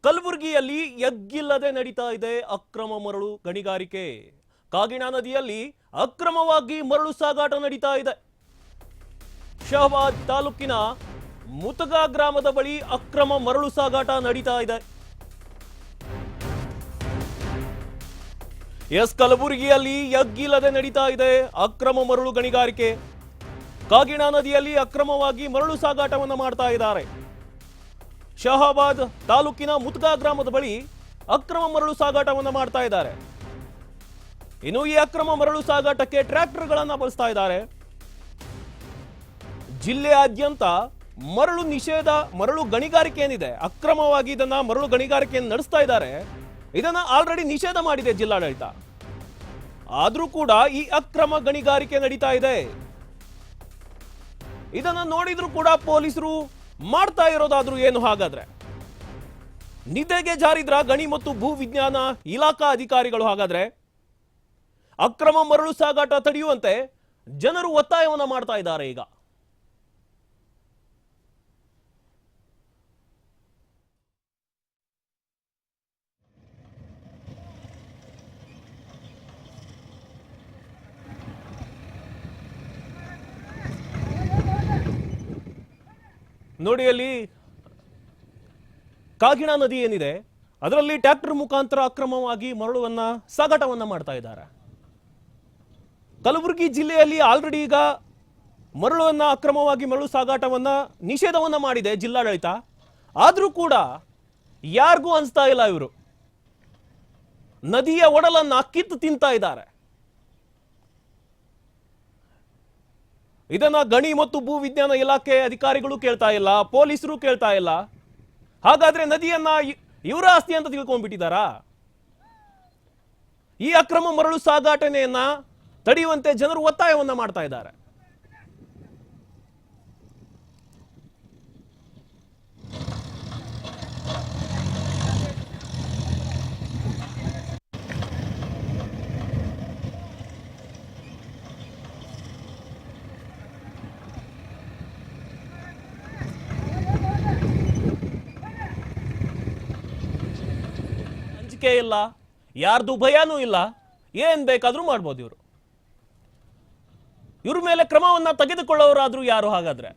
ಕಲಬುರಗಿಯಲ್ಲಿ ಎಗ್ಗಿಲ್ಲದೆ ನಡೀತಾ ಇದೆ ಅಕ್ರಮ ಮರಳು ಗಣಿಗಾರಿಕೆ. ಕಾಗಿಣಾ ನದಿಯಲ್ಲಿ ಅಕ್ರಮವಾಗಿ ಮರಳು ಸಾಗಾಟ ನಡೀತಾ ಇದೆ. ಶಹಬಾದ್ ತಾಲೂಕಿನ ಮುತಗಾ ಗ್ರಾಮದ ಬಳಿ ಅಕ್ರಮ ಮರಳು ಸಾಗಾಟ ನಡೀತಾ ಇದೆ. ಕಲಬುರಗಿಯಲ್ಲಿ ಎಗ್ಗಿಲ್ಲದೆ ನಡೀತಾ ಇದೆ ಅಕ್ರಮ ಮರಳು ಗಣಿಗಾರಿಕೆ. ಕಾಗಿಣಾ ನದಿಯಲ್ಲಿ ಅಕ್ರಮವಾಗಿ ಮರಳು ಸಾಗಾಟವನ್ನು ಮಾಡ್ತಾ ಇದ್ದಾರೆ. ಶಹಾಬಾದ್ ತಾಲೂಕಿನ ಮುತಗಾ ಗ್ರಾಮದ ಬಳಿ ಅಕ್ರಮ ಮರಳು ಸಾಗಾಟವನ್ನು ಮಾಡ್ತಾ ಇದ್ದಾರೆ. ಇನ್ನು ಈ ಅಕ್ರಮ ಮರಳು ಸಾಗಾಟಕ್ಕೆ ಟ್ರ್ಯಾಕ್ಟರ್ಗಳನ್ನು ಬಳಸ್ತಾ ಇದ್ದಾರೆ. ಜಿಲ್ಲೆಯಾದ್ಯಂತ ಮರಳು ನಿಷೇಧ, ಮರಳು ಗಣಿಗಾರಿಕೆ ಏನಿದೆ, ಅಕ್ರಮವಾಗಿ ಇದನ್ನ ಮರಳು ಗಣಿಗಾರಿಕೆಯನ್ನು ನಡೆಸ್ತಾ ಇದ್ದಾರೆ. ಇದನ್ನ ಆಲ್ರೆಡಿ ನಿಷೇಧ ಮಾಡಿದೆ ಜಿಲ್ಲಾಡಳಿತ. ಆದ್ರೂ ಕೂಡ ಈ ಅಕ್ರಮ ಗಣಿಗಾರಿಕೆ ನಡೀತಾ ಇದೆ. ಇದನ್ನ ನೋಡಿದ್ರು ಕೂಡ ಪೊಲೀಸರು ಮಾಡ್ತಾ ಇರೋದಾದ್ರೂ ಏನು? ಹಾಗಾದ್ರೆ ನಿದ್ದೆಗೆ ಜಾರಿದ್ರ ಗಣಿ ಮತ್ತು ಭೂ ವಿಜ್ಞಾನ ಇಲಾಖಾ ಅಧಿಕಾರಿಗಳು? ಹಾಗಾದ್ರೆ ಅಕ್ರಮ ಮರಳು ಸಾಗಾಟ ತಡೆಯುವಂತೆ ಜನರು ಒತ್ತಾಯವನ್ನ ಮಾಡ್ತಾ ಇದ್ದಾರೆ. ಈಗ ನೋಡಿ, ಅಲ್ಲಿ ಕಾಗಿಣಾ ನದಿ ಏನಿದೆ ಅದರಲ್ಲಿ ಟ್ರ್ಯಾಕ್ಟರ್ ಮುಖಾಂತರ ಅಕ್ರಮವಾಗಿ ಮರಳುವನ್ನ ಸಾಗಾಟವನ್ನ ಮಾಡ್ತಾ ಇದ್ದಾರೆ. ಕಲಬುರಗಿ ಜಿಲ್ಲೆಯಲ್ಲಿ ಆಲ್ರೆಡಿ ಈಗ ಮರಳುವನ್ನ ಅಕ್ರಮವಾಗಿ ಮರಳು ಸಾಗಾಟವನ್ನ ನಿಷೇಧವನ್ನ ಮಾಡಿದೆ ಜಿಲ್ಲಾಡಳಿತ. ಆದ್ರೂ ಕೂಡ ಯಾರಿಗೂ ಅನ್ಸ್ತಾ ಇಲ್ಲ. ಇವರು ನದಿಯ ಒಡಲನ್ನ ಕಿತ್ತು ತಿಂತಾ ಇದ್ದಾರೆ. ಇದನ್ನ ಗಣಿ ಮತ್ತು ಭೂ ವಿಜ್ಞಾನ ಇಲಾಖೆ ಅಧಿಕಾರಿಗಳು ಕೇಳ್ತಾ ಇಲ್ಲ, ಪೊಲೀಸರು ಕೇಳ್ತಾ ಇಲ್ಲ. ಹಾಗಾದ್ರೆ ನದಿಯನ್ನ ಇವರ ಆಸ್ತಿ ಅಂತ ತಿಳ್ಕೊಂಡ್ಬಿಟ್ಟಿದ್ದಾರಾ? ಈ ಅಕ್ರಮ ಮರಳು ಸಾಗಾಟನೆಯನ್ನ ತಡೆಯುವಂತೆ ಜನರು ಒತ್ತಾಯವನ್ನ ಮಾಡ್ತಾ ಇದ್ದಾರೆ. ಇಲ್ಲ, ಯಾರ್ದು ಭಯನೂ ಇಲ್ಲ, ಏನ್ ಬೇಕಾದ್ರೂ ಮಾಡ್ಬೋದು ಇವರು. ಇವ್ರ ಮೇಲೆ ಕ್ರಮವನ್ನ ತೆಗೆದುಕೊಳ್ಳೋರಾದ್ರೂ ಯಾರು? ಹಾಗಾದ್ರೆ